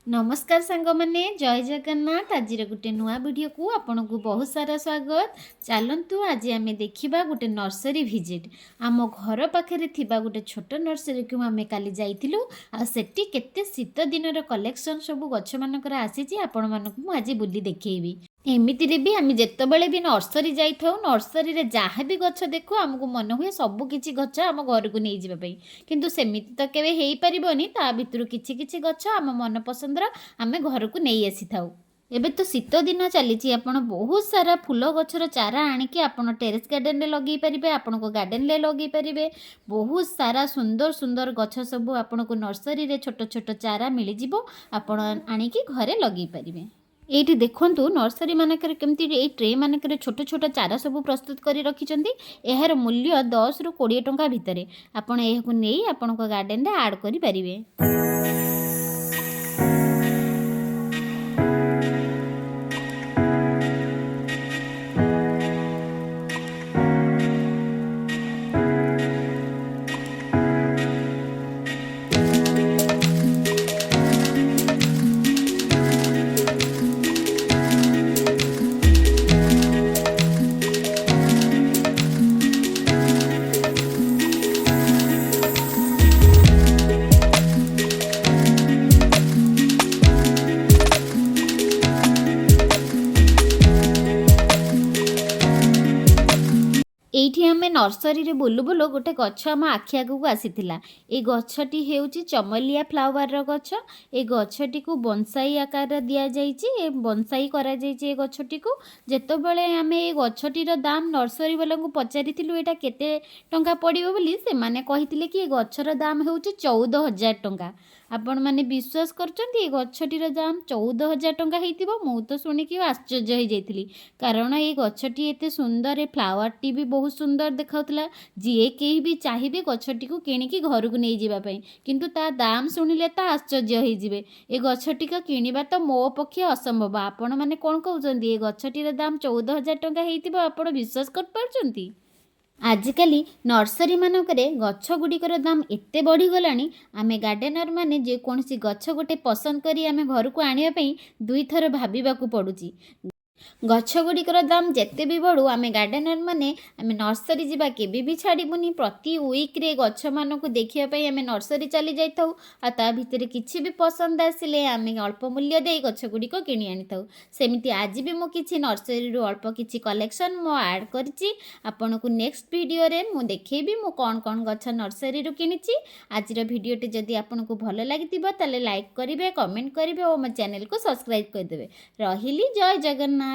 नमस्कार सांग माने जय जगन्नाथ। आज गोटे नुआ वीडियो को आपन को बहुत सारा स्वागत। चलतु आज आम देखा गोटे नर्सरी विजिट। आम घर पाखे थिबा गोटे छोट नर्सरी को आम काली जाइलु। आठी केते शीत दिन कलेक्शन सब गछ मानकर आसी आपण मानक आज बुली देखी। एमितिरे भी आम जितेबाला भी नर्सरी जाइथाउ नर्सरी रे जहाँ भी गछ देखु आमको मन हुए सबु किछि गछ आम घर को नहीं जावाई किंतु सेमिति तो केवे हेई परिबोनी ता भितरु किछि किछि गछ आम मन पसंदर आम घर को नहीं आसी थाउ। एबे तो शीत दिन चली आपण बहुत सारा फूल गछर चारा आणिकी आपण टेरेस गार्डन रे लगे पारिबे, आपण को गार्डन रे लगे पारिबे। बहुत सारा सुंदर सुंदर गछ सब आपण को नर्सरी रे छोट छोट चारा मिल जिवो, आपण आणिकी घरे लगे पारिबे। ये देखु नर्सरी मानक केमती ट्रे मानक छोट छोट चारा सब प्रस्तुत कर रखिंट। यार मूल्य 10 ରୁ 20 टंका भितर आपण नहीं आपण गार्डन रे आड करि परिबे। एठी आमे नर्सरी रे बोलु बोलो गोटे गछ आम आखि आगू आसीथिला। ए गछटी हेउची चमलिया फ्लावर रो गछ। ए गछटी को बोनसाई आकार दिया जाइची, ए बोनसाई करा जाइची। ए गछटी को जेतबेले आमे ए गछटी रो दाम नर्सरी वाला को पचारिथिलु एटा केते टंका पड़िबो बोली से माने कहिथिले कि ए गछर दाम हेउची 14,000 टंका। आपण माने विश्वास करचंती ए गछटीर दाम 14,000 टंका हेइतिबो? मु तो सुनिकी आश्चर्य हो जाइथिली, कारण ए गछटी एते सुंदर, ए फ्लावरटी भी बहुत सुंदर देखाउतला। जी केही भी चाहिए गछटी को किणिकी घर को नहीं जावा पई, किंतु ता दाम सुनिले ता आश्चर्य हो जिवे। ए गछटी को किनिबा तो मो पक्षे असंभव। आपण माने कोन कहउचंती ए गछटीर दाम 14,000 टंका हेइतिबो? आपण विश्वास कर पारचंती? आजिकाली नर्सरी मानकरे गछ गुड़िकर दाम एते बढ़ी गलानी, आमे गार्डेनर माने जे कोनसी गछ गोटे पसंद करी आमे घर को आनिया पई दुई थर भाबिबाकू पड़ुची। गछ गुड़िकर दाम जेते भी बढ़ू आमे गार्डेनर माने आमे नर्सरी जीवा केबे भी छाड़बुनी। प्रति वीक रे गछ मानक देखिया पई आमे नर्सरी चली जाइथाउ। आ ता भितरे किछि भी पसंद आसिले आमे अल्प मूल्य दे गछ गुड़िक किनि आनिथाउ। सेमिति आज भी मो किछि नर्सरी रो अल्प किछि कलेक्शन मो ऐड करछि। आपनको नेक्स्ट वीडियो रे मो देखेबी मो कोन कोन गछ नर्सरी रो किनिछि। आजिर भिडियोटी जदि आपनको भल लागितिबो ताले लाइक करिवे, कमेंट करिवे और मो चैनल को सब्सक्राइब कर देबे। रहिली, जय जगन्नाथ।